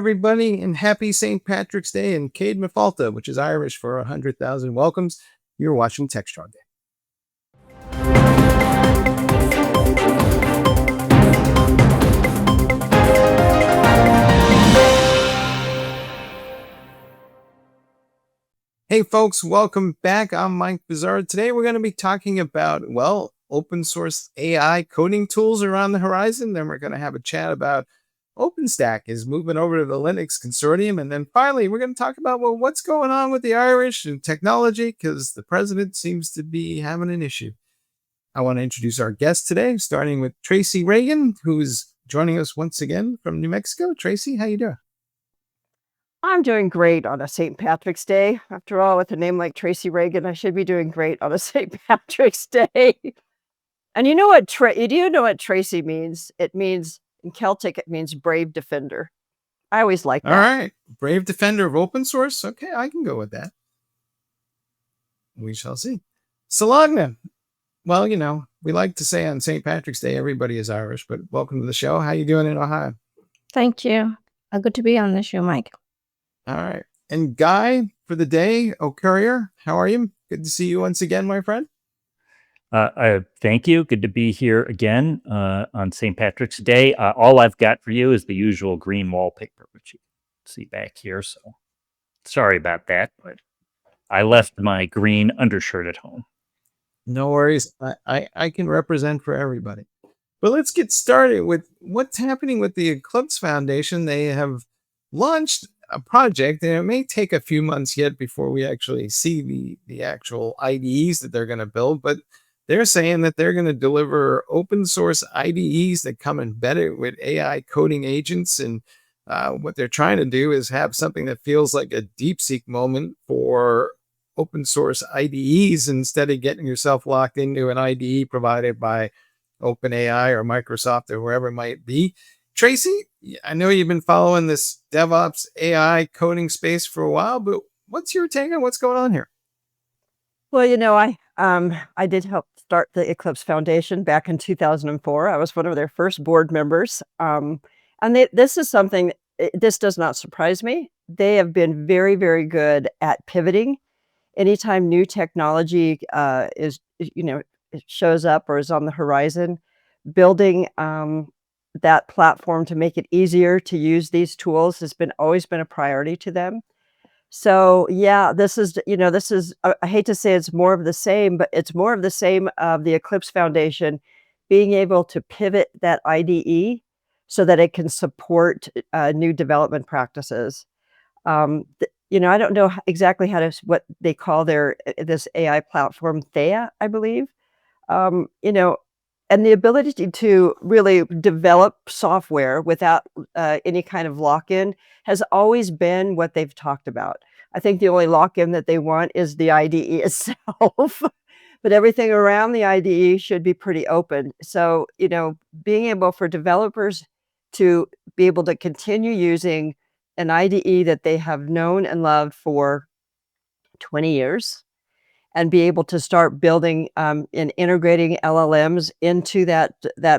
everybody, and happy St. Patrick's Day and Cade Mafalta, which is Irish for 100,000 welcomes. You're watching Techstrong Gang. Hey folks, welcome back. I'm Mike Bizarre. Today we're going to be talking about, well, open source AI coding tools around the horizon. Then we're going to have a chat about OpenStack is moving over to the Linux consortium. And then finally, we're going to talk about, well, what's going on with the Irish and technology, because the president seems to be having an issue. I want to introduce our guest today, starting with Tracy Ragan, who's joining us once again from New Mexico. Tracy, how you doing? I'm doing great on a St. Patrick's Day. After all, with a name like Tracy Ragan, I should be doing great on a St. Patrick's Day. And you know what? Do you know what Tracy means? It means in Celtic, it means brave defender. I always like that. All right, brave defender of open source. Okay, I can go with that. We shall see. Sulgana. Well, you know, we like to say on St. Patrick's Day, everybody is Irish, but welcome to the show. How you doing in Ohio? Thank you. Good to be on the show, Mike. All right. And Guy, for the day, Currier, how are you? Good to see you once again, my friend. Thank you. Good to be here again on St. Patrick's Day. All I've got for you is the usual green wallpaper, which you can see back here. So sorry about that, but I left my green undershirt at home. No worries. I can represent for everybody. But let's get started with what's happening with the Eclipse Foundation. They have launched a project, and it may take a few months yet before we actually see the actual IDEs that they're going to build, but they're saying that they're going to deliver open source IDEs that come embedded with AI coding agents. And what they're trying to do is have something that feels like a DeepSeek moment for open source IDEs, instead of getting yourself locked into an IDE provided by OpenAI or Microsoft or wherever it might be. Tracy, I know you've been following this DevOps AI coding space for a while, but what's your take on what's going on here? Well, you know, I did help start the Eclipse Foundation back in 2004. I was one of their first board members. And this is something, this does not surprise me. They have been very, very good at pivoting. Anytime new technology it shows up or is on the horizon, building that platform to make it easier to use these tools has always been a priority to them. So yeah, this is, I hate to say it's more of the same, but it's more of the same of the Eclipse Foundation being able to pivot that IDE so that it can support new development practices. I don't know exactly what they call this AI platform, Thea, I believe. And the ability to really develop software without any kind of lock-in has always been what they've talked about. I think the only lock-in that they want is the IDE itself, but everything around the IDE should be pretty open. So, being able for developers to be able to continue using an IDE that they have known and loved for 20 years, and be able to start building and integrating LLMs into that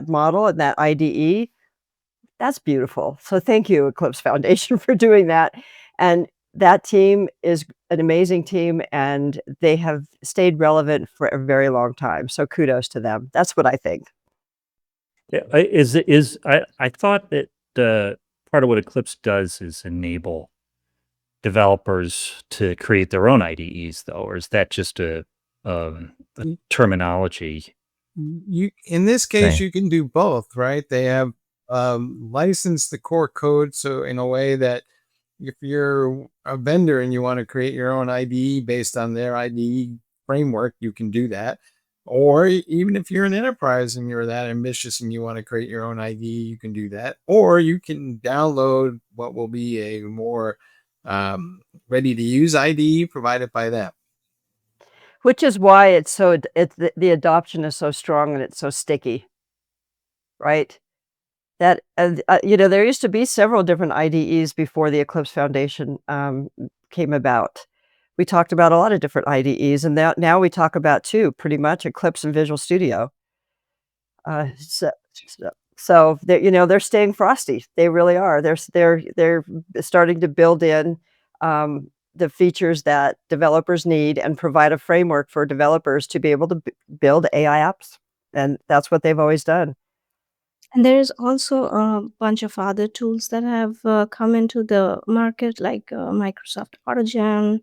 model and that IDE, that's beautiful. So thank you, Eclipse Foundation, for doing that. And that team is an amazing team, and they have stayed relevant for a very long time. So kudos to them. That's what I think. Yeah, I thought that part of what Eclipse does is enable developers to create their own IDEs, though, or is that just a terminology? In this case, you can do both, right? They have licensed the core code, so in a way that if you're a vendor and you want to create your own IDE based on their IDE framework, you can do that. Or even if you're an enterprise and you're that ambitious and you want to create your own IDE, you can do that. Or you can download what will be a more ready to use IDE provided by them. Which is why the adoption is so strong and it's so sticky, right? That there used to be several different IDEs before the Eclipse Foundation came about. We talked about a lot of different IDEs, and now we talk about two, pretty much Eclipse and Visual Studio. So they're staying frosty. They really are. They're starting to build in the features that developers need and provide a framework for developers to be able to build AI apps. And that's what they've always done. And there is also a bunch of other tools that have come into the market, like Microsoft Origin,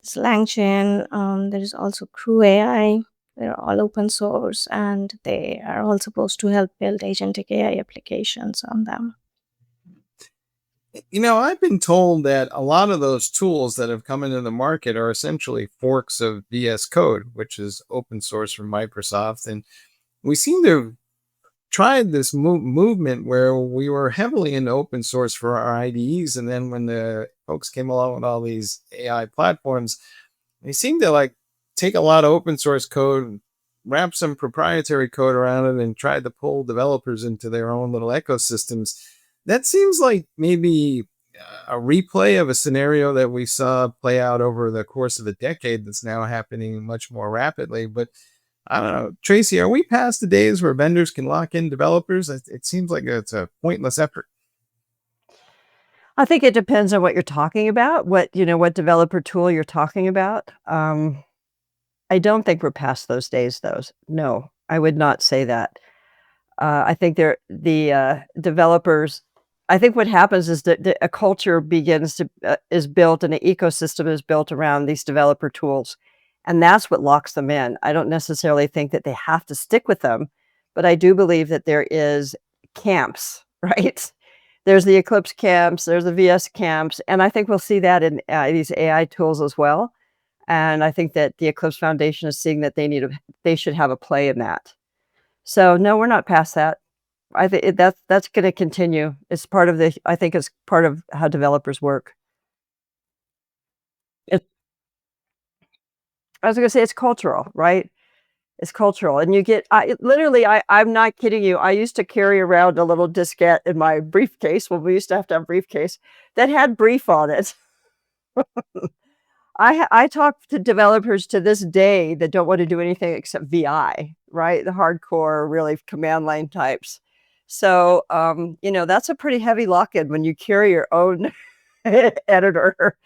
LangChain. There is also Crew AI. They're all open source, and they are all supposed to help build agentic AI applications on them. I've been told that a lot of those tools that have come into the market are essentially forks of VS Code, which is open source from Microsoft. And we seem to have tried this movement where we were heavily into open source for our IDEs. And then when the folks came along with all these AI platforms, they seem to like take a lot of open source code, wrap some proprietary code around it, and try to pull developers into their own little ecosystems. That seems like maybe a replay of a scenario that we saw play out over the course of a decade that's now happening much more rapidly. But I don't know, Tracy, are we past the days where vendors can lock in developers? It seems like it's a pointless effort. I think it depends on what you're talking about, what developer tool you're talking about. I don't think we're past those days, though. No, I would not say that. I think the developers. I think what happens is that a culture is built and an ecosystem is built around these developer tools, and that's what locks them in. I don't necessarily think that they have to stick with them, but I do believe that there is camps, right? There's the Eclipse camps, there's the VS camps, and I think we'll see that in these AI tools as well. And I think that the Eclipse Foundation is seeing that they should have a play in that. So no, we're not past that. I think that's going to continue. I think it's part of how developers work. I was going to say it's cultural, right? It's cultural, and I'm not kidding you. I used to carry around a little diskette in my briefcase when we used to have a briefcase that had brief on it. I talk to developers to this day that don't want to do anything except VI, right? The hardcore, really command line types. So, that's a pretty heavy lock-in when you carry your own editor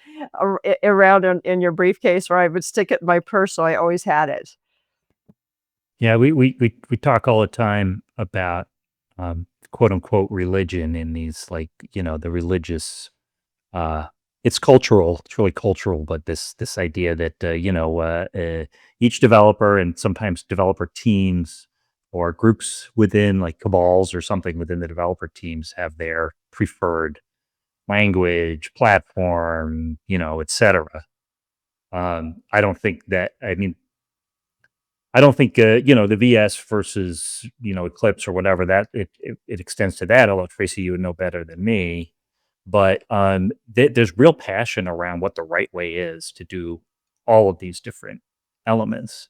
around in your briefcase, or I would stick it in my purse, so I always had it. Yeah, we talk all the time about quote unquote religion in these, like, the religious it's cultural, it's really cultural, but this idea that each developer and sometimes developer teams or groups within, like, cabals or something within the developer teams, have their preferred language, platform, etc. I don't think that, I don't think, the VS versus, Eclipse or whatever, that it extends to that, although Tracy, you would know better than me. But there's real passion around what the right way is to do all of these different elements.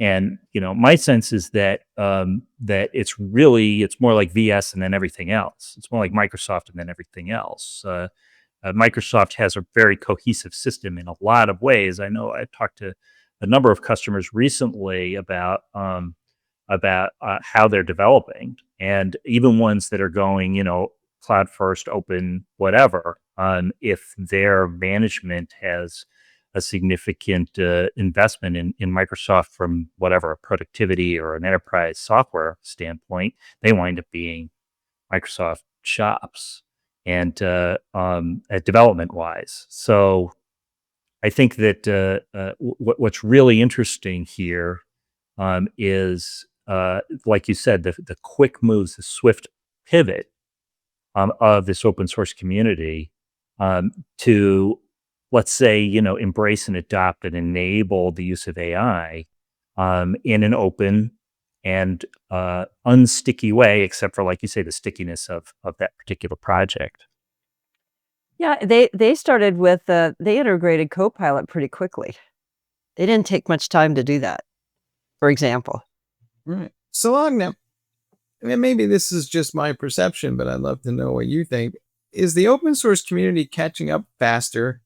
And, my sense is that that it's more like VS and then everything else. It's more like Microsoft and then everything else. Microsoft has a very cohesive system in a lot of ways. I know I talked to a number of customers recently about how they're developing, and even ones that are going, cloud first, open, whatever. If their management has a significant investment in Microsoft from whatever a productivity or an enterprise software standpoint, they wind up being Microsoft shops and development wise. So I think that what's really interesting here is, like you said, the quick moves, the swift pivot of this open source community to, let's say, embrace and adopt and enable the use of AI in an open and unsticky way, except for, like you say, the stickiness of that particular project. Yeah, they started with they integrated Copilot pretty quickly. They didn't take much time to do that, for example. Right. So long now. Maybe this is just my perception, but I'd love to know what you think. Is the open source community catching up faster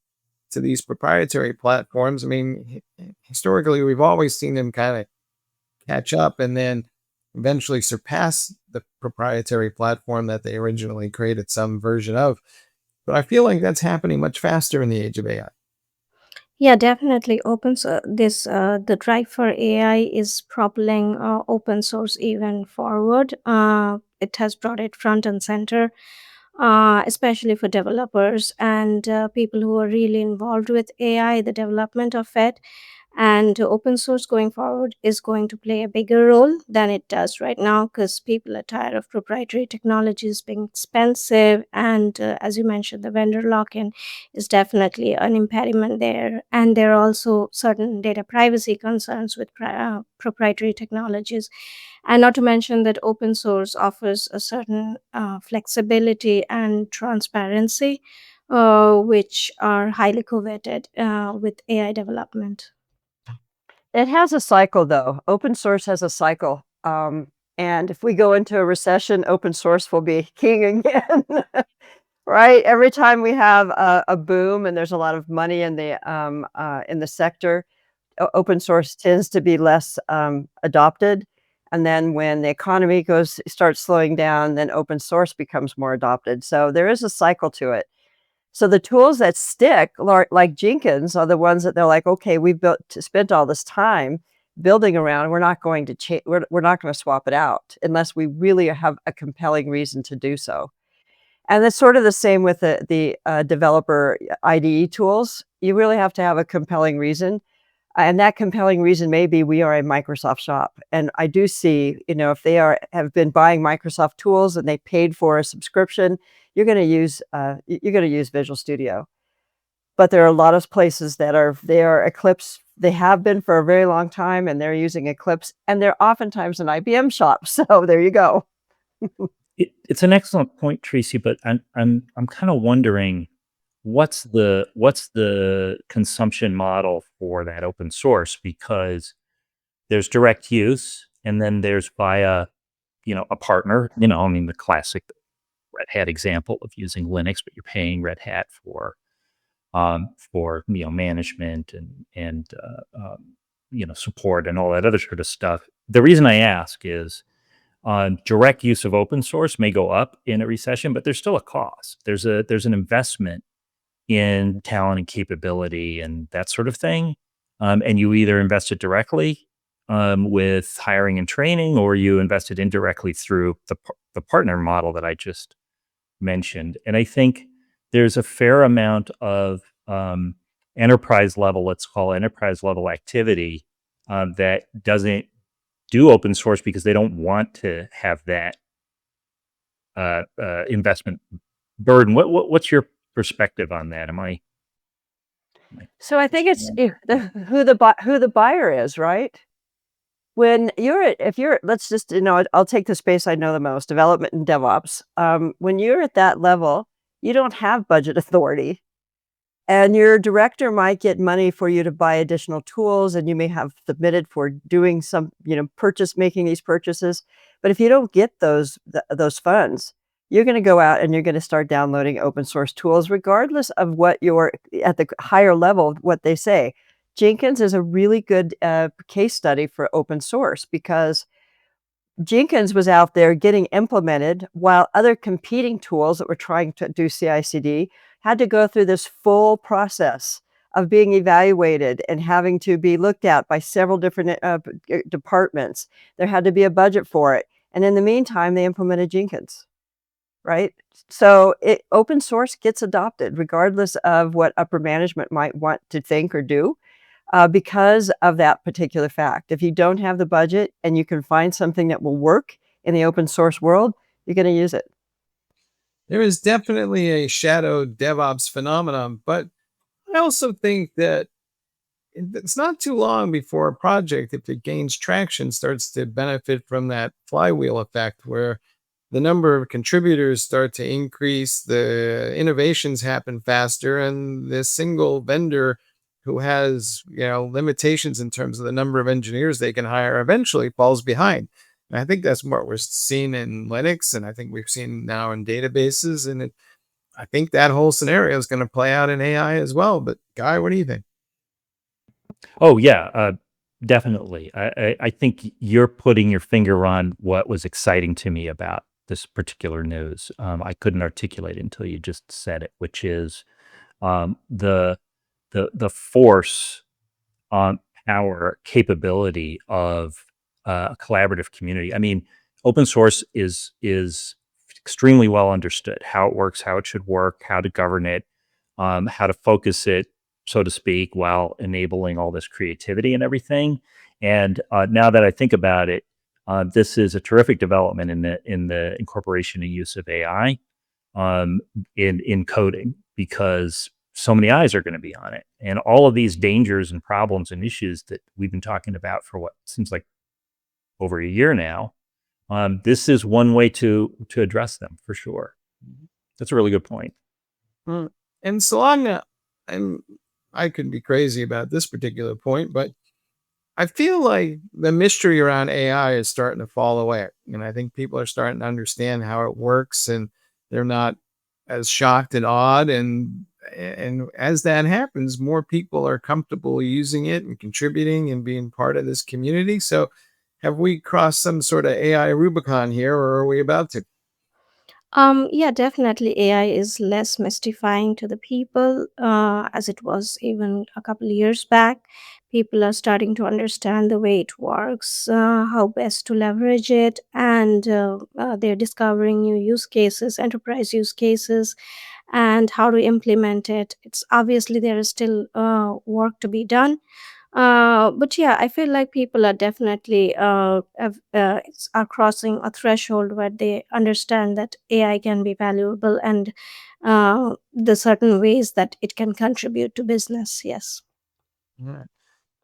to these proprietary platforms? Historically, we've always seen them kind of catch up and then eventually surpass the proprietary platform that they originally created some version of. But I feel like that's happening much faster in the age of AI. Yeah, definitely. The drive for AI is propelling open source even forward. It has brought it front and center, especially for developers and people who are really involved with AI, the development of it. And open source going forward is going to play a bigger role than it does right now, because people are tired of proprietary technologies being expensive. And as you mentioned, the vendor lock-in is definitely an impediment there. And there are also certain data privacy concerns with proprietary technologies. And not to mention that open source offers a certain flexibility and transparency, which are highly coveted with AI development. It has a cycle, though. Open source has a cycle. And if we go into a recession, open source will be king again. Right? Every time we have a boom and there's a lot of money in the sector, open source tends to be less adopted. And then when the economy starts slowing down, then open source becomes more adopted. So there is a cycle to it. So the tools that stick, like Jenkins, are the ones that they're like, okay, spent all this time building around. We're not going to change. We're not going to swap it out unless we really have a compelling reason to do so. And it's sort of the same with the developer IDE tools. You really have to have a compelling reason. And that compelling reason may be we are a Microsoft shop. And I do see, if they have been buying Microsoft tools and they paid for a subscription, you're going to use Visual Studio. But there are a lot of places they are Eclipse. They have been for a very long time, and they're using Eclipse, and they're oftentimes an IBM shop. So there you go. It's an excellent point, Tracy, but I'm kind of wondering what's the consumption model for that open source, because there's direct use and then there's via a partner. I mean, the classic Red Hat example of using Linux, but you're paying Red Hat for management and support and all that other sort of stuff. The reason I ask is direct use of open source may go up in a recession, but there's still a cost. There's an investment in talent and capability and that sort of thing. And you either invest it directly with hiring and training, or you invest it indirectly through the partner model that I just mentioned. And I think there's a fair amount of enterprise level, let's call enterprise level activity that doesn't do open source because they don't want to have that investment burden. What's your perspective on that? So I think it's who the buyer is, right? When let's just, I'll take the space I know the most, development and DevOps. When you're at that level, you don't have budget authority. And your director might get money for you to buy additional tools, and you may have submitted for doing some, making these purchases. But if you don't get those funds, you're going to go out and you're going to start downloading open source tools, regardless of what you're at the higher level, what they say. Jenkins is a really good case study for open source, because Jenkins was out there getting implemented while other competing tools that were trying to do CI/CD had to go through this full process of being evaluated and having to be looked at by several different departments. There had to be a budget for it. And in the meantime, they implemented Jenkins, right? So open source gets adopted regardless of what upper management might want to think or do. Because of that particular fact. If you don't have the budget and you can find something that will work in the open source world, you're going to use it. There is definitely a shadow DevOps phenomenon, but I also think that it's not too long before a project, if it gains traction, starts to benefit from that flywheel effect, where the number of contributors start to increase, the innovations happen faster, and the single vendor who has limitations in terms of the number of engineers they can hire eventually falls behind. And I think that's what we're seeing in Linux, and I think we've seen now in databases, and I think that whole scenario is going to play out in AI as well. But Guy, what do you think? Oh yeah, Definitely. I think you're putting your finger on what was exciting to me about this particular news. I couldn't articulate it until you just said it, which is the force on power capability of a collaborative community. I mean, open source is extremely well understood how it works, how it should work, how to govern it, how to focus it, so to speak, while enabling all this creativity and everything. And now that I think about it, this is a terrific development in the incorporation and use of AI in coding, because so many eyes are going to be on it, and all of these dangers and problems and issues that we've been talking about for what seems like over a year now. This is one way to address them for sure. That's a really good point. Mm. And Sulgana, and I could be crazy about this particular point, but I feel like the mystery around AI is starting to fall away. And I think people are starting to understand how it works, and they're not as shocked and awed. And as that happens, more people are comfortable using it and contributing and being part of this community. So have we crossed some sort of AI Rubicon here, or are we about to? Yeah, definitely AI is less mystifying to the people as it was even a couple of years back. People are starting to understand the way it works, how best to leverage it, and they're discovering new use cases, enterprise use cases, and how to implement it. It's obviously there is still work to be done, but yeah, I feel like people are definitely are crossing a threshold where they understand that AI can be valuable, and the certain ways that it can contribute to business. Yes. All right.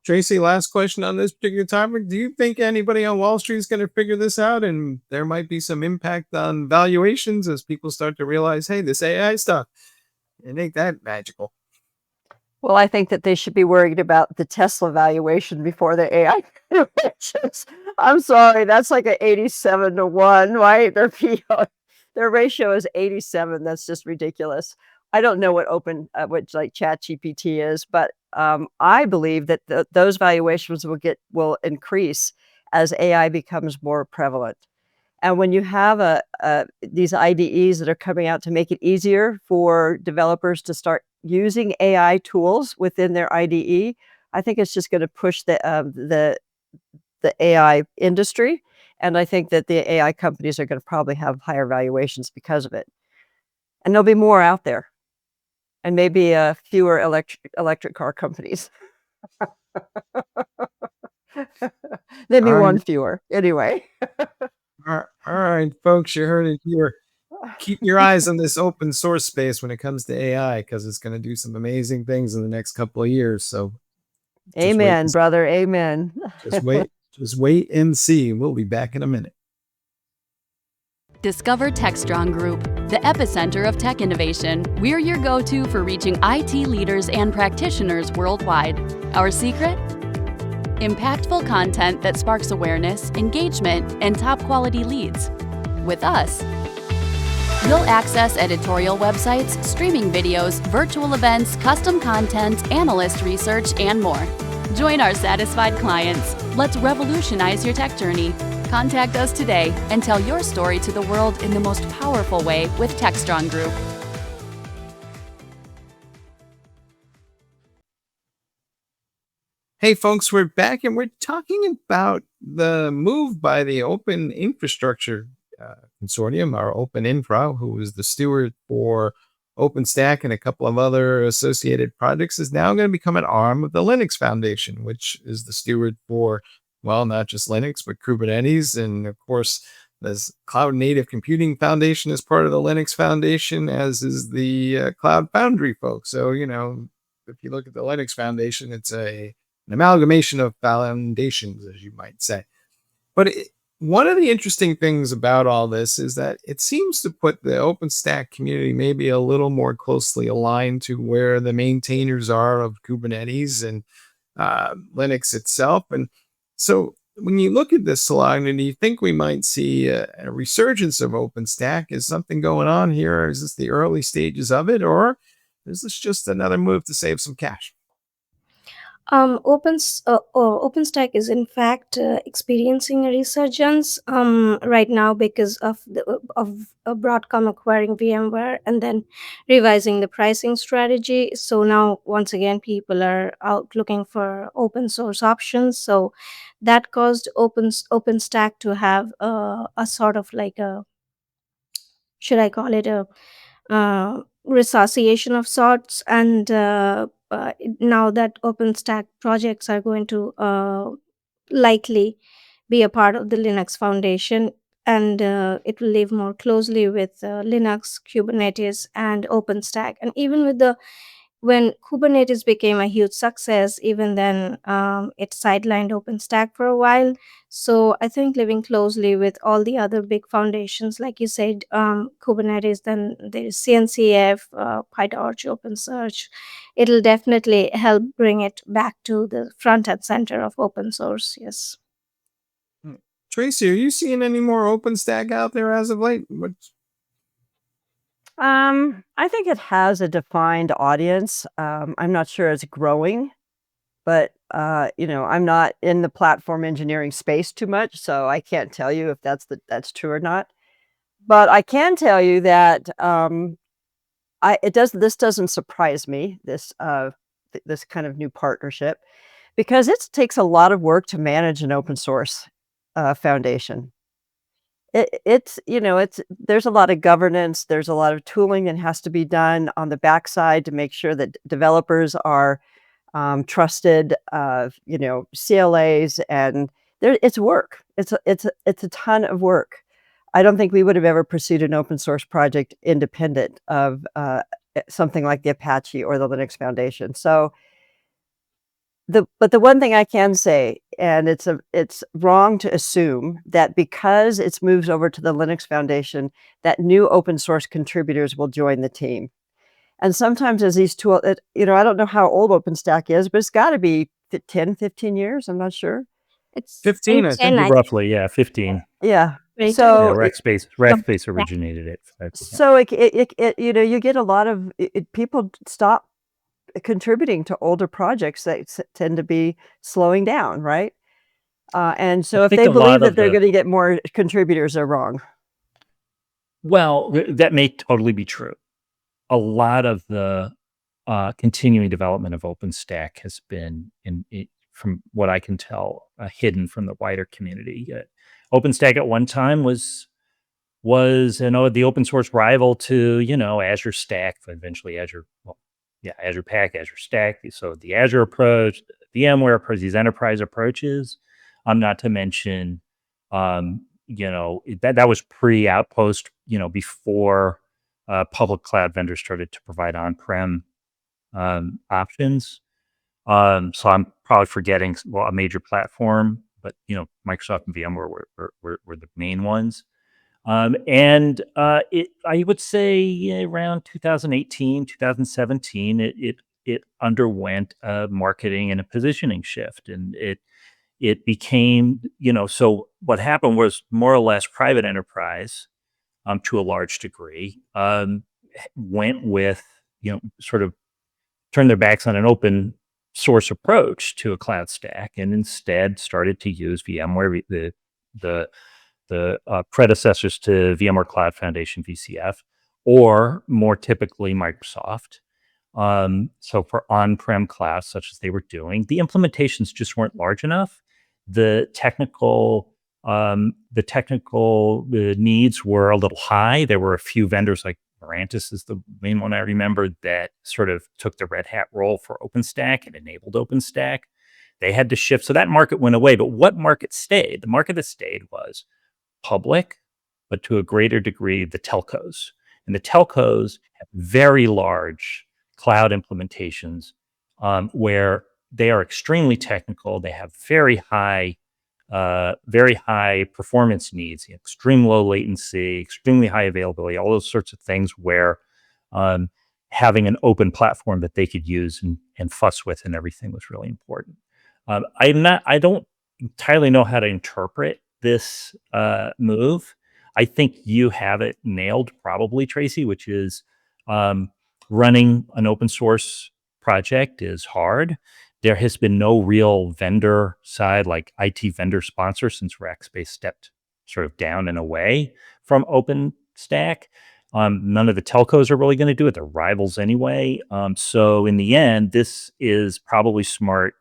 Tracy, last question on this particular topic. Do you think anybody on Wall Street is going to figure this out, and there might be some impact on valuations as people start to realize, hey, this AI stuff, it ain't that magical? Well, I think that they should be worried about the Tesla valuation before the AI valuations. I'm sorry, that's like a 87 to 1, right? Their ratio is 87. That's just ridiculous. I don't know what like ChatGPT is, but I believe that those valuations will increase as AI becomes more prevalent. And when you have these IDEs that are coming out to make it easier for developers to start using AI tools within their IDE, I think it's just going to push the AI industry, and I think that the AI companies are going to probably have higher valuations because of it. And there'll be more out there, and maybe fewer electric car companies. Maybe All right. one fewer. Anyway. All right, folks, you heard it here. Keep your eyes on this open source space when it comes to AI, because it's going to do some amazing things in the next couple of years. So just wait, Amen, brother. Amen. just wait and see. We'll be back in a minute. Discover Techstrong Group, the epicenter of tech innovation. We're your go-to for reaching IT leaders and practitioners worldwide. Our secret? Impactful content that sparks awareness, engagement, and top-quality leads. With us, you'll access editorial websites, streaming videos, virtual events, custom content, analyst research, and more. Join our satisfied clients. Let's revolutionize your tech journey. Contact us today and tell your story to the world in the most powerful way with Techstrong Group. Hey, folks, we're back, and we're talking about the move by the Open Infrastructure Consortium, or Open Infra, who is the steward for OpenStack and a couple of other associated projects, is now going to become an arm of the Linux Foundation, which is the steward for, well, not just Linux, but Kubernetes. And of course, there's Cloud Native Computing Foundation as part of the Linux Foundation, as is the Cloud Foundry folks. So, if you look at the Linux Foundation, it's an amalgamation of foundations, as you might say. But one of the interesting things about all this is that it seems to put the OpenStack community maybe a little more closely aligned to where the maintainers are of Kubernetes and Linux itself. And so when you look at this, Sulgana, do you think we might see a resurgence of OpenStack? Is something going on here? Is this the early stages of it? Or is this just another move to save some cash? OpenStack is in fact experiencing a resurgence right now because of Broadcom acquiring VMware and then revising the pricing strategy. So now once again people are out looking for open source options. So that caused OpenStack to have a sort of like a, should I call it a resuscitation of sorts, and now that OpenStack projects are going to likely be a part of the Linux Foundation, and it will live more closely with Linux, Kubernetes, and OpenStack. And even with the when Kubernetes became a huge success, even then it sidelined OpenStack for a while. So I think living closely with all the other big foundations, like you said, Kubernetes, then there's CNCF, PyTorch, OpenSearch, it'll definitely help bring it back to the front and center of open source. Yes. Tracy, are you seeing any more OpenStack out there as of late? I think it has a defined audience. I'm not sure it's growing, but I'm not in the platform engineering space too much, so I can't tell you if that's true or not. But I can tell you that this doesn't surprise me, this this kind of new partnership, because it takes a lot of work to manage an open source foundation. It's there's a lot of governance, there's a lot of tooling that has to be done on the backside to make sure that developers are trusted, CLAs, and it's work. It's a ton of work. I don't think we would have ever pursued an open source project independent of something like the Apache or the Linux Foundation. So but the one thing I can say, and it's wrong to assume that because it's moves over to the Linux Foundation, that new open source contributors will join the team. And sometimes as these tools, I don't know how old OpenStack is, but it's got to be 10, 15 years. I'm not sure. It's 15, I think. Roughly, yeah, 15. Yeah. Right. Yeah, So Rackspace originated it. so you get a lot of people stop contributing to older projects that tend to be slowing down, right? And so if think they a lot believe that of they're the- going to get more contributors, they're wrong. Well, that may totally be true. A lot of the continuing development of OpenStack has been, from what I can tell, hidden from the wider community. OpenStack at one time was the open source rival to Azure Stack, eventually Azure Pack, Azure Stack. So the Azure approach, the VMware approach, these enterprise approaches. Not to mention, that was pre-Outpost. Before public cloud vendors started to provide on-prem options. So I'm probably forgetting a major platform, but Microsoft and VMware were the main ones. And I would say around 2018, 2017, it underwent a marketing and a positioning shift, and it became, so what happened was more or less private enterprise, to a large degree, went with, sort of turned their backs on an open source approach to a cloud stack, and instead started to use VMware, the predecessors to VMware Cloud Foundation, VCF, or more typically Microsoft. So for on-prem clouds, such as they were doing, the implementations just weren't large enough. The technical needs were a little high. There were a few vendors, like Mirantis is the main one I remember, that sort of took the Red Hat role for OpenStack and enabled OpenStack. They had to shift. So that market went away. But what market stayed? The market that stayed was public, but to a greater degree, the telcos. And the telcos have very large cloud implementations, where they are extremely technical. They have very high performance needs, extreme low latency, extremely high availability, all those sorts of things, where having an open platform that they could use and fuss with and everything was really important. I don't entirely know how to interpret this move. I think you have it nailed, probably, Tracy, which is running an open source project is hard, There has been no real vendor side, like IT vendor sponsor, since Rackspace stepped sort of down and away from OpenStack. None of the telcos are really going to do it. They're rivals anyway. So in the end, this is probably smart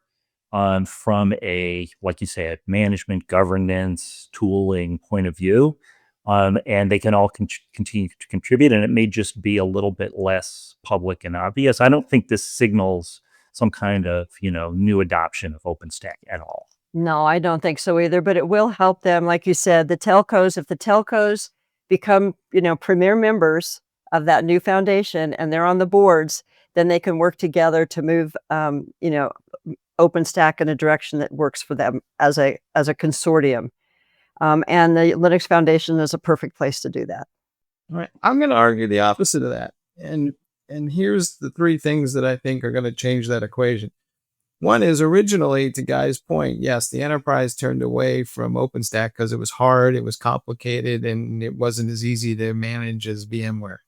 from a, like you say, a management, governance, tooling point of view. And they can all continue to contribute, and it may just be a little bit less public and obvious. I don't think this signals some kind of, new adoption of OpenStack at all. No, I don't think so either, but it will help them. Like you said, the telcos, if the telcos become, premier members of that new foundation and they're on the boards, then they can work together to move, OpenStack in a direction that works for them as a consortium. And the Linux Foundation is a perfect place to do that. All right. I'm going to argue the opposite of that. And here's the three things that I think are going to change that equation. One is, originally, to Guy's point, yes, the enterprise turned away from OpenStack because it was hard, it was complicated, and it wasn't as easy to manage as VMware.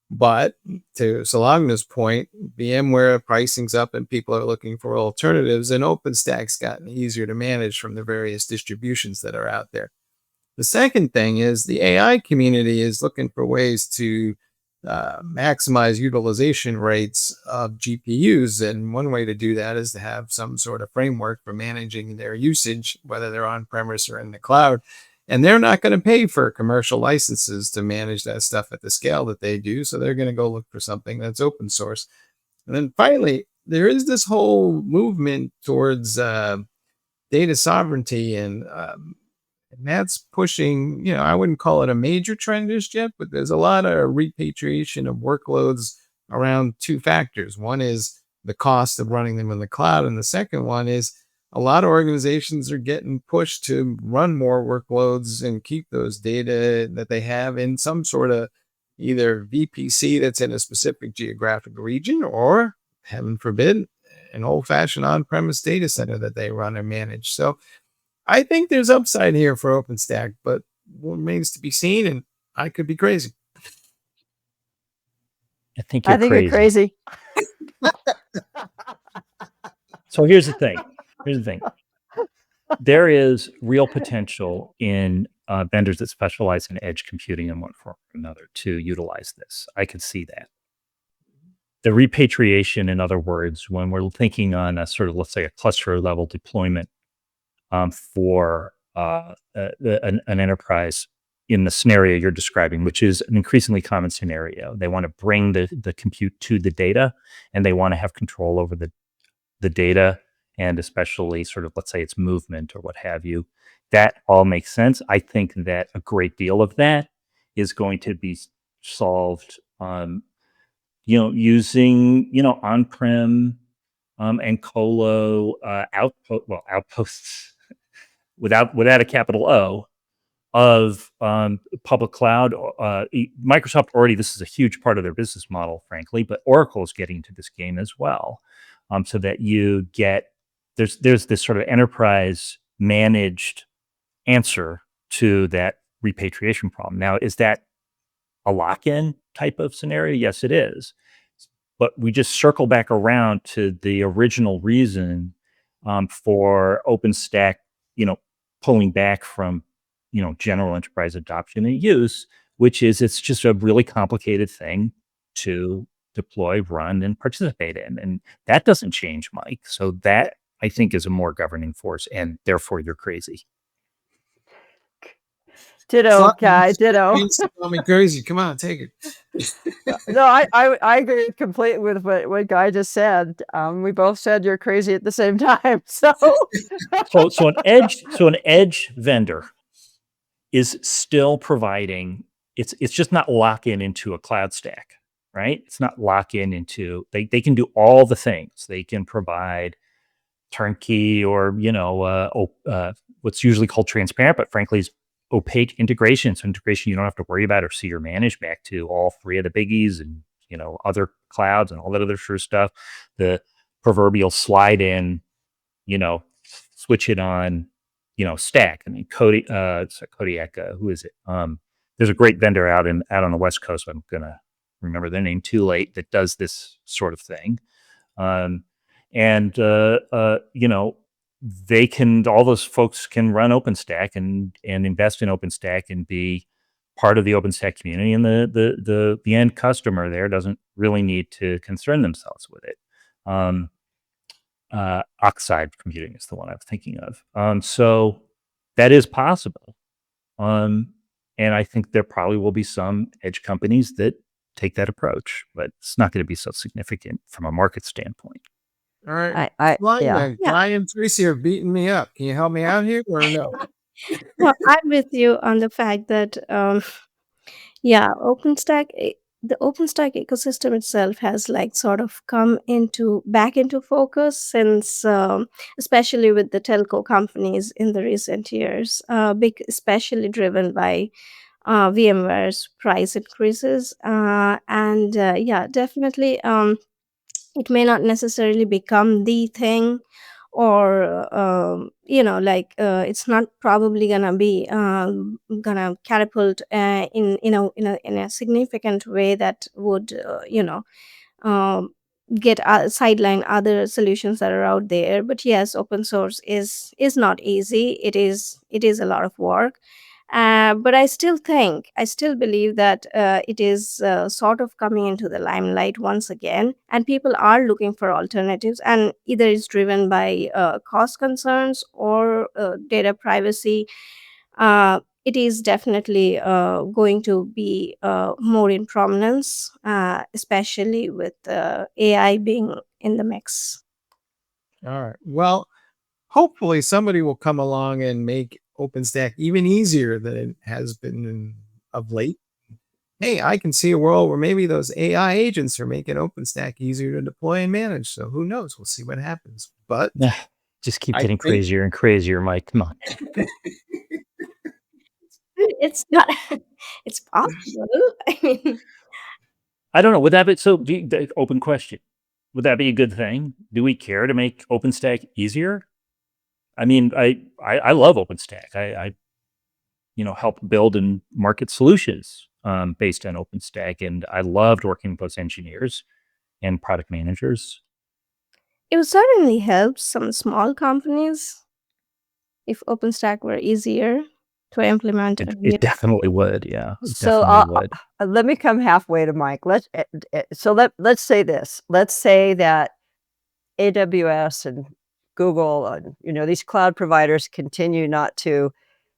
But to Sulgana's point, VMware pricing's up and people are looking for alternatives, and OpenStack's gotten easier to manage from the various distributions that are out there. The second thing is the AI community is looking for ways to maximize utilization rates of GPUs. And one way to do that is to have some sort of framework for managing their usage, whether they're on-premise or in the cloud. And they're not going to pay for commercial licenses to manage that stuff at the scale that they do. So they're going to go look for something that's open source. And then finally, there is this whole movement towards data sovereignty, and that's pushing, I wouldn't call it a major trend just yet, but there's a lot of repatriation of workloads around two factors. One is the cost of running them in the cloud. And the second one is a lot of organizations are getting pushed to run more workloads and keep those data that they have in some sort of either VPC that's in a specific geographic region, or, heaven forbid, an old-fashioned on-premise data center that they run and manage. So I think there's upside here for OpenStack, but what remains to be seen, and I could be crazy. I think you're crazy. So here's the thing. There is real potential in vendors that specialize in edge computing in one form or another to utilize this. I could see that. The repatriation, in other words, when we're thinking on a sort of, let's say, a cluster level deployment for an enterprise in the scenario you're describing, which is an increasingly common scenario. They want to bring the compute to the data, and they want to have control over the data, and especially sort of, let's say, its movement or what have you. That all makes sense. I think that a great deal of that is going to be solved using, on-prem and colo outposts without a capital O of public cloud. Microsoft already, this is a huge part of their business model, frankly, but Oracle is getting into this game as well. So that you get, there's this sort of enterprise managed answer to that repatriation problem. Now, is that a lock-in type of scenario? Yes, it is. But we just circle back around to the original reason for OpenStack, pulling back from, general enterprise adoption and use, which is it's just a really complicated thing to deploy, run, and participate in. And that doesn't change, Mike. So that, I think, is a more governing force, and therefore you're crazy. Ditto, Guy, ditto. Call me crazy. Come on, take it. No, I agree completely with what Guy just said. We both said you're crazy at the same time. So an edge vendor is still providing, it's just not lock in into a cloud stack, right? It's not lock in into, they can do all the things. They can provide turnkey or, what's usually called transparent, but frankly is opaque integration. So integration you don't have to worry about or see or manage back to all three of the biggies and, other clouds and all that other sort of stuff. The proverbial slide in, switch it on, stack. I mean, Kodiak, who is it? There's a great vendor out on the West Coast. I'm going to remember their name too late, that does this sort of thing. and they can, all those folks can run OpenStack and invest in OpenStack and be part of the OpenStack community, and the end customer there doesn't really need to concern themselves with it. Oxide computing is the one I was thinking of. So that is possible. And I think there probably will be some edge companies that take that approach, but it's not going to be so significant from a market standpoint. All right. Yeah. Guy and Tracy are beating me up. Can you help me out here or no? Well, I'm with you on the fact that yeah, the OpenStack ecosystem itself has like sort of come back into focus since, especially with the telco companies in the recent years, especially driven by VMware's price increases, and yeah, definitely. It may not necessarily become the thing, or it's not probably gonna catapult in a significant way that would get sideline other solutions that are out there. But yes, open source is not easy. It is a lot of work, but I still believe that it is sort of coming into the limelight once again, and people are looking for alternatives, and either it's driven by cost concerns or data privacy. It is definitely going to be more in prominence, especially with AI being in the mix. All right. Well, hopefully somebody will come along and make OpenStack even easier than it has been of late. Hey, I can see a world where maybe those AI agents are making OpenStack easier to deploy and manage. So who knows? We'll see what happens. But just keep getting crazier and crazier, Mike. Come on. It's not. It's possible. I mean, I don't know. Would that be the open question? Would that be a good thing? Do we care to make OpenStack easier? I mean, I love OpenStack. I help build and market solutions based on OpenStack, and I loved working with those engineers and product managers. it would certainly help some small companies if OpenStack were easier to implement. It definitely would. Yeah. So let me come halfway to Mike. Let's say this. Let's say that AWS and Google and these cloud providers continue not to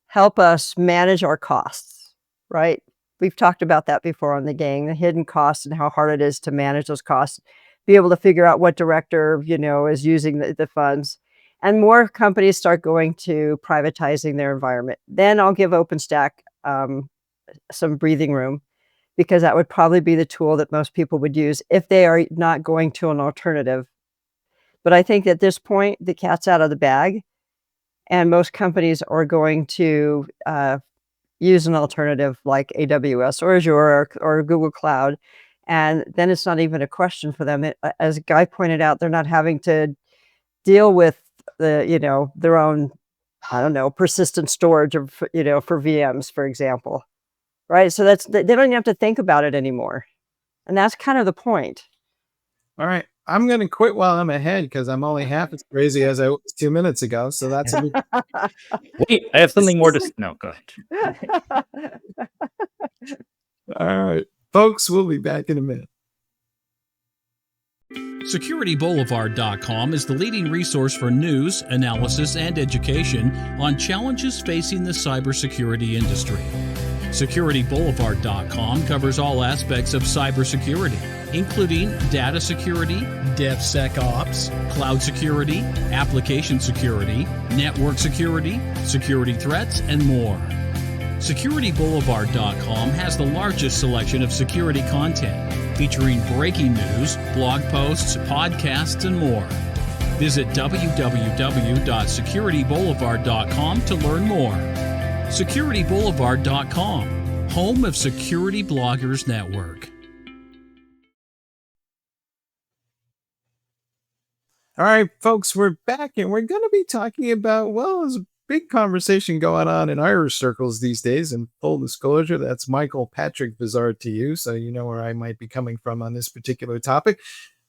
help us manage our costs, right? We've talked about that before on the gang, the hidden costs and how hard it is to manage those costs, be able to figure out what director, is using the funds. And more companies start going to privatizing their environment. Then I'll give OpenStack some breathing room, because that would probably be the tool that most people would use if they are not going to an alternative. But I think at this point, the cat's out of the bag, and most companies are going to use an alternative like AWS or Azure or Google Cloud. And then it's not even a question for them. As Guy pointed out, they're not having to deal with their own, persistent storage of, for VMs, for example. Right. So they don't even have to think about it anymore. And that's kind of the point. All right. I'm going to quit while I'm ahead, because I'm only half as crazy as I was 2 minutes ago. So that's Wait, I have something more to say. No, go ahead. All right, folks, we'll be back in a minute. SecurityBoulevard.com is the leading resource for news, analysis, and education on challenges facing the cybersecurity industry. SecurityBoulevard.com covers all aspects of cybersecurity, including data security, DevSecOps, cloud security, application security, network security, security threats, and more. SecurityBoulevard.com has the largest selection of security content, featuring breaking news, blog posts, podcasts, and more. Visit www.securityboulevard.com to learn more. SecurityBoulevard.com, home of Security Bloggers Network. All right, folks, we're back, and we're going to be talking about, there's a big conversation going on in Irish circles these days. And full disclosure, that's Michael Patrick Bizarre to you, so you know where I might be coming from on this particular topic.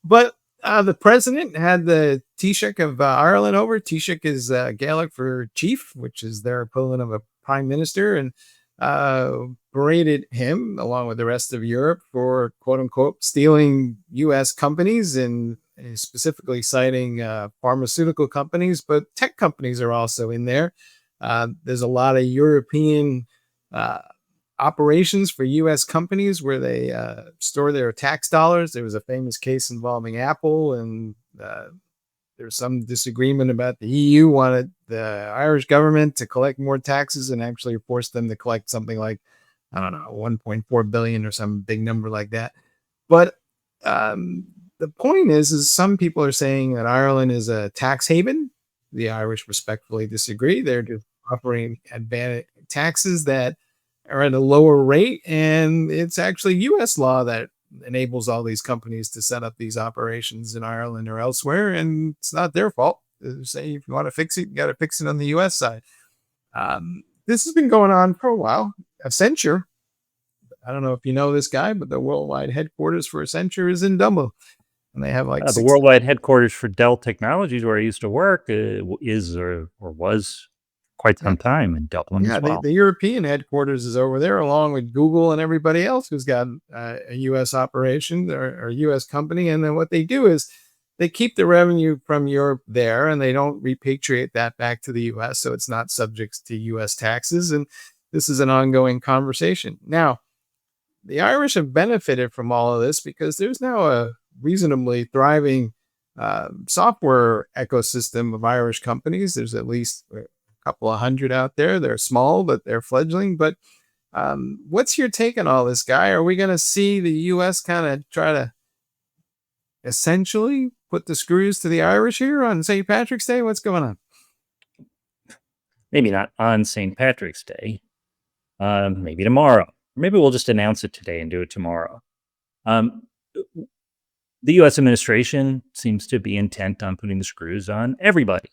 But The president had the Taoiseach of Ireland over. Taoiseach is Gaelic for chief, which is their equivalent of a prime minister, and berated him along with the rest of Europe for quote unquote stealing U.S. companies, and specifically citing pharmaceutical companies, but tech companies are also in there. There's a lot of European operations for U.S. companies where they store their tax dollars. There was a famous case involving Apple, and there's some disagreement about the EU wanted the Irish government to collect more taxes and actually forced them to collect something like, I don't know, 1.4 billion or some big number like that. But the point is some people are saying that Ireland is a tax haven. The Irish respectfully disagree. They're just offering advantage taxes that are at a lower rate, and it's actually U.S. law that enables all these companies to set up these operations in Ireland or elsewhere, and it's not their fault. They say if you want to fix it, you got to fix it on the U.S. side. This has been going on for a while. Accenture, I don't know if you know this guy, but the worldwide headquarters for Accenture is in Dublin, and they have like the worldwide headquarters for Dell Technologies, where I used to work, is or was quite some time in Dublin as well. The European headquarters is over there, along with Google and everybody else who's got a U.S. operation or U.S. company. And then what they do is they keep the revenue from Europe there, and they don't repatriate that back to the U.S., so it's not subject to U.S. taxes. And this is an ongoing conversation. Now, the Irish have benefited from all of this because there's now a reasonably thriving software ecosystem of Irish companies. There's at least couple of hundred out there. They're small, but they're fledgling. But what's your take on all this, Guy? Are we going to see the U.S. kind of try to essentially put the screws to the Irish here on St. Patrick's Day? What's going on? Maybe not on St. Patrick's Day. Maybe tomorrow. Maybe we'll just announce it today and do it tomorrow. The U.S. administration seems to be intent on putting the screws on everybody.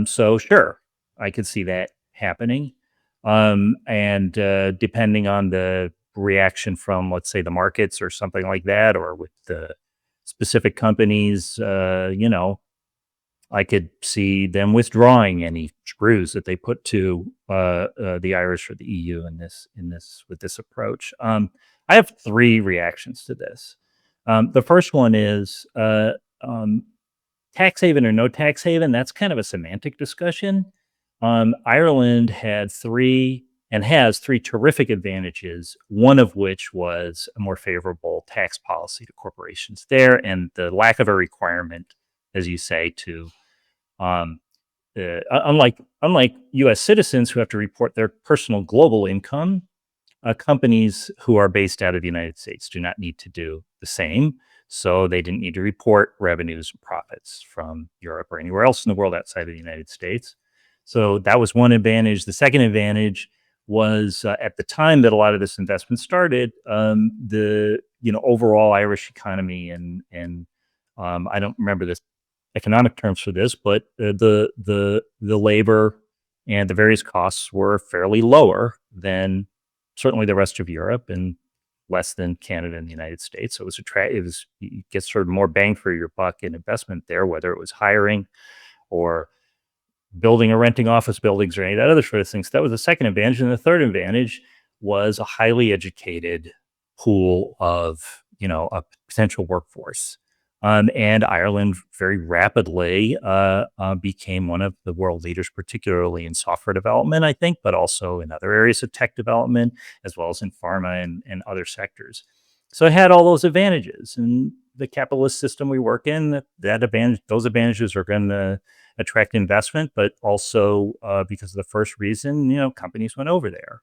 So sure, I could see that happening. And depending on the reaction from, let's say, the markets or something like that, or with the specific companies, I could see them withdrawing any screws that they put to the Irish or the EU with this approach. I have three reactions to this. The first one is tax haven or no tax haven. That's kind of a semantic discussion. Ireland had has three terrific advantages, one of which was a more favorable tax policy to corporations there, and the lack of a requirement, as you say, to unlike U.S. citizens who have to report their personal global income, companies who are based out of the United States do not need to do the same. So they didn't need to report revenues and profits from Europe or anywhere else in the world outside of the United States. So that was one advantage. The second advantage was at the time that a lot of this investment started, the overall Irish economy and I don't remember the economic terms for this, but the labor and the various costs were fairly lower than certainly the rest of Europe and less than Canada and the United States. So you get sort of more bang for your buck in investment there, whether it was hiring or building or renting office buildings or any of that other sort of things. So that was the second advantage. And the third advantage was a highly educated pool of, a potential workforce. And Ireland very rapidly became one of the world leaders, particularly in software development, I think, but also in other areas of tech development, as well as in pharma and other sectors. So it had all those advantages. And the capitalist system we work in, those advantages are going to attract investment, but also because of the first reason, companies went over there.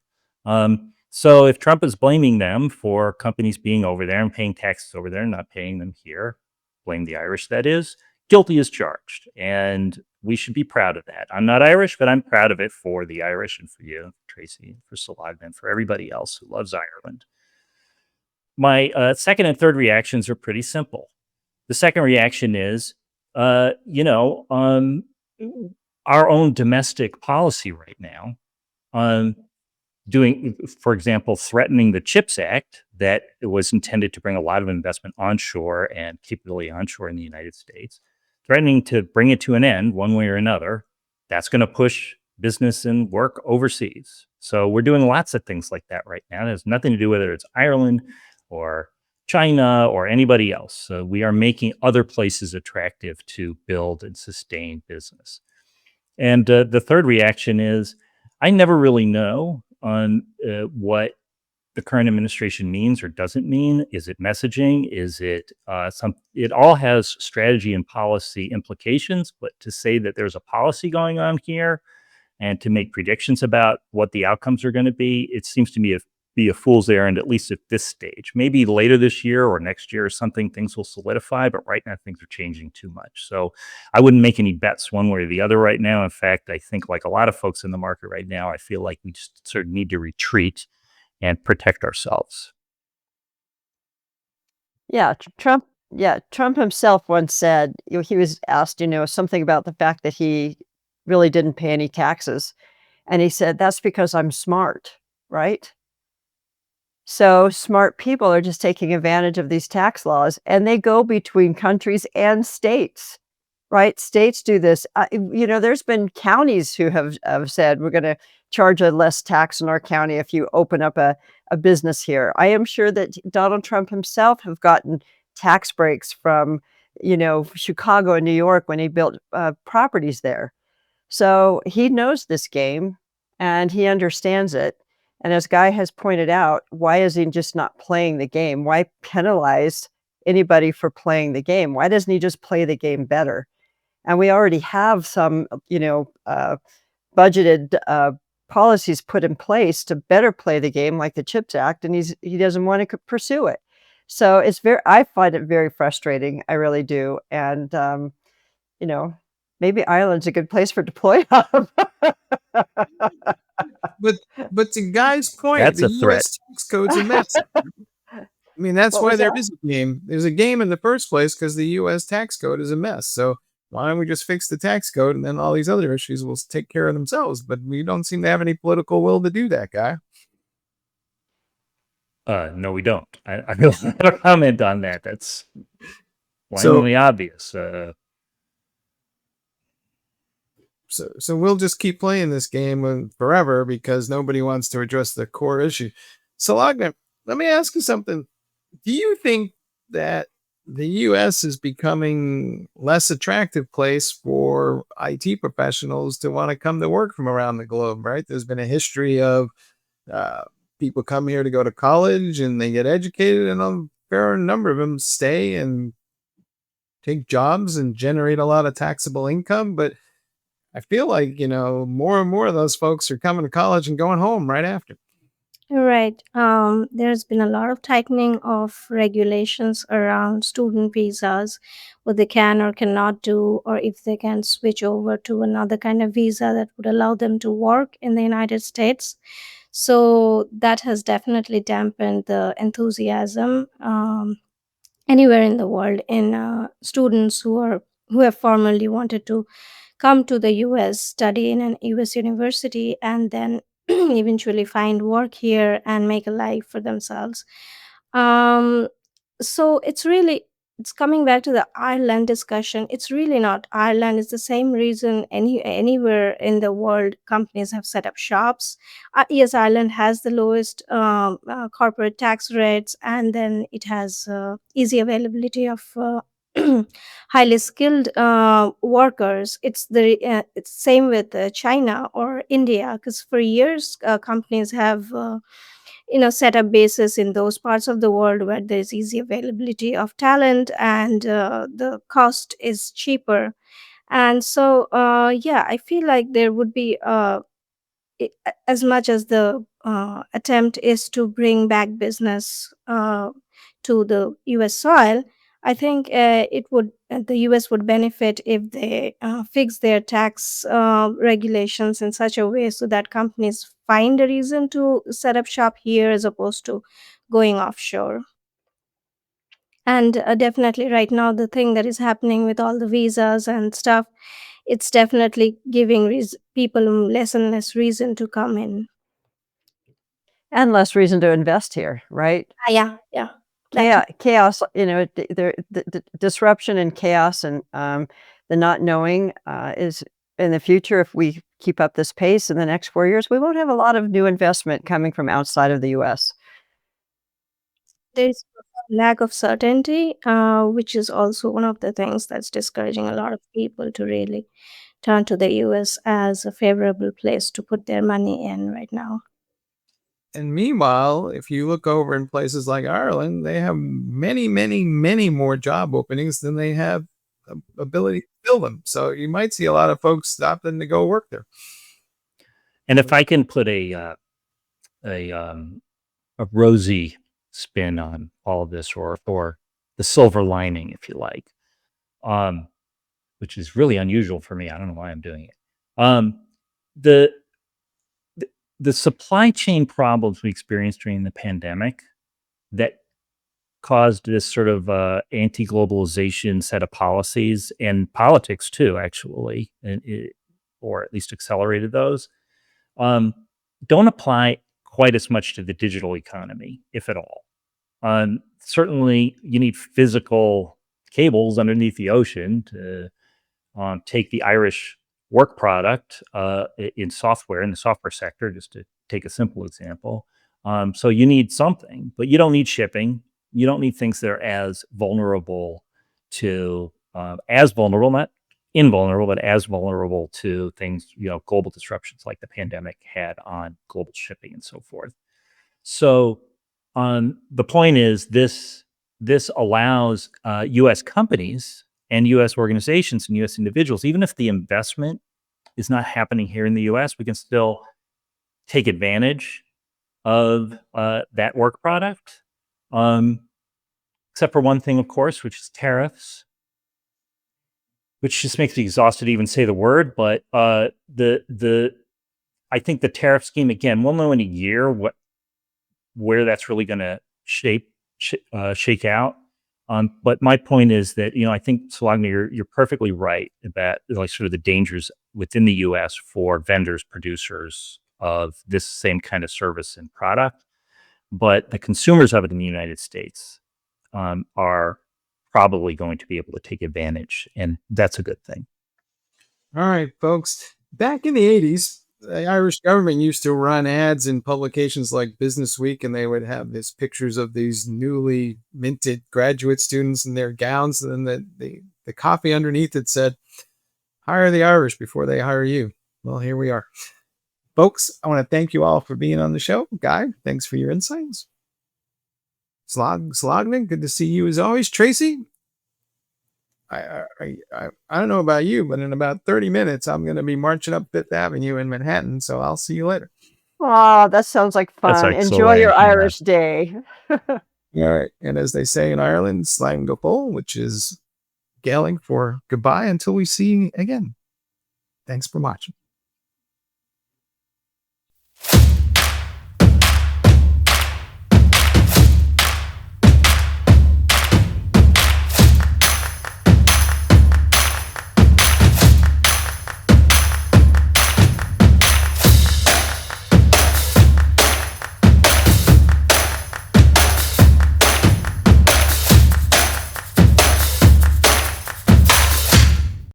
So if Trump is blaming them for companies being over there and paying taxes over there and not paying them here, blame the Irish, that is, guilty as charged. And we should be proud of that. I'm not Irish, but I'm proud of it for the Irish and for you, Tracy, for Sulgana, and for everybody else who loves Ireland. My second and third reactions are pretty simple. The second reaction is, our own domestic policy right now doing, for example, threatening the CHIPS Act that was intended to bring a lot of investment onshore and capability onshore in the United States, threatening to bring it to an end one way or another. That's going to push business and work overseas. So we're doing lots of things like that right now. It has nothing to do whether it's Ireland or China or anybody else. So we are making other places attractive to build and sustain business. And the third reaction is I never really know on what the current administration means or doesn't mean. Is it messaging? Is it it all has strategy and policy implications, but to say that there's a policy going on here and to make predictions about what the outcomes are going to be, it seems to me be a fool's errand, at least at this stage. Maybe later this year or next year or something, things will solidify, but right now things are changing too much. So I wouldn't make any bets one way or the other right now. In fact, I think like a lot of folks in the market right now, I feel like we just sort of need to retreat and protect ourselves. Yeah, Trump. Yeah, Trump himself once said, he was asked, something about the fact that he really didn't pay any taxes, and he said, "That's because I'm smart," right? So smart people are just taking advantage of these tax laws, and they go between countries and states, right? States do this. There's been counties who have said, we're going to charge a less tax in our county if you open up a business here. I am sure that Donald Trump himself have gotten tax breaks from, Chicago and New York when he built properties there. So he knows this game and he understands it. And as Guy has pointed out, why is he just not playing the game? Why penalize anybody for playing the game? Why doesn't he just play the game better? And we already have some, budgeted policies put in place to better play the game, like the CHIPS Act, and he doesn't want to pursue it. So I find it very frustrating. I really do. And, maybe Ireland's a good place for deploy of. But to Guy's point, That's the a threat. U.S. tax code's a mess. I mean, that's What why was there that? is a game. There's a game in the first place because the U.S. tax code is a mess. So why don't we just fix the tax code and then all these other issues will take care of themselves? But we don't seem to have any political will to do that, Guy. No, we don't. I will not comment on that. That's blindingly obvious. So we'll just keep playing this game forever because nobody wants to address the core issue. Sulgana, let me ask you something. Do you think that the U.S. is becoming less attractive place for IT professionals to want to come to work from around the globe, right? There's been a history of people come here to go to college and they get educated, and a fair number of them stay and take jobs and generate a lot of taxable income. But I feel like, more and more of those folks are coming to college and going home right after. Right. There's been a lot of tightening of regulations around student visas, what they can or cannot do, or if they can switch over to another kind of visa that would allow them to work in the United States. So that has definitely dampened the enthusiasm anywhere in the world in students who have formerly wanted to come to the US, study in an US university, and then eventually find work here and make a life for themselves. Um, so it's coming back to the Ireland discussion. It's really not Ireland. It's the same reason anywhere in the world companies have set up shops. Yes, Ireland has the lowest corporate tax rates, and then it has easy availability of highly skilled workers. It's same with China or India, because for years companies have set up bases in those parts of the world where there's easy availability of talent and the cost is cheaper. And so yeah, I feel like there would be as much as the attempt is to bring back business to the US soil, I think the US would benefit if they fix their tax regulations in such a way so that companies find a reason to set up shop here as opposed to going offshore. And definitely right now, the thing that is happening with all the visas and stuff, it's definitely giving people less and less reason to come in. And less reason to invest here, right? Yeah. Chaos, the disruption and chaos and the not knowing is in the future. If we keep up this pace in the next 4 years, we won't have a lot of new investment coming from outside of the US. There's a lack of certainty, which is also one of the things that's discouraging a lot of people to really turn to the US as a favorable place to put their money in right now. And meanwhile, if you look over in places like Ireland, they have many, many, many more job openings than they have ability to fill them. So you might see a lot of folks stopping to go work there. And if I can put a rosy spin on all of this, or the silver lining, if you like, which is really unusual for me. I don't know why I'm doing it. The supply chain problems we experienced during the pandemic that caused this sort of anti-globalization set of policies and politics too, actually, or at least accelerated those, don't apply quite as much to the digital economy, if at all. Certainly, you need physical cables underneath the ocean to take the Irish work product in software, in the software sector, just to take a simple example. So you need something, but you don't need shipping. You don't need things that are as vulnerable to, not invulnerable, but as vulnerable to things, global disruptions like the pandemic had on global shipping and so forth. So the point is this allows U.S. companies and U.S. organizations and U.S. individuals, even if the investment is not happening here in the U.S., we can still take advantage of that work product, except for one thing, of course, which is tariffs, which just makes me exhausted to even say the word. But I think the tariff scheme, again, we'll know in a year where that's really going to shake out. But my point is that, I think, Sulgana, you're perfectly right about like sort of the dangers within the U.S. for vendors, producers of this same kind of service and product. But the consumers of it in the United States are probably going to be able to take advantage, and that's a good thing. All right, folks. Back in the 80s, the Irish government used to run ads in publications like Business Week, and they would have these pictures of these newly minted graduate students in their gowns, and then the copy underneath it said, "Hire the Irish before they hire you." Well, here we are. Folks, I want to thank you all for being on the show. Guy, thanks for your insights. Sulgana, good to see you as always. Tracy, I don't know about you, but in about 30 minutes, I'm going to be marching up Fifth Avenue in Manhattan, so I'll see you later. Oh, that sounds like fun. Enjoy your Irish day. All right. And as they say in Ireland, Slán go fóill, which is Gaelic for goodbye until we see you again. Thanks for watching.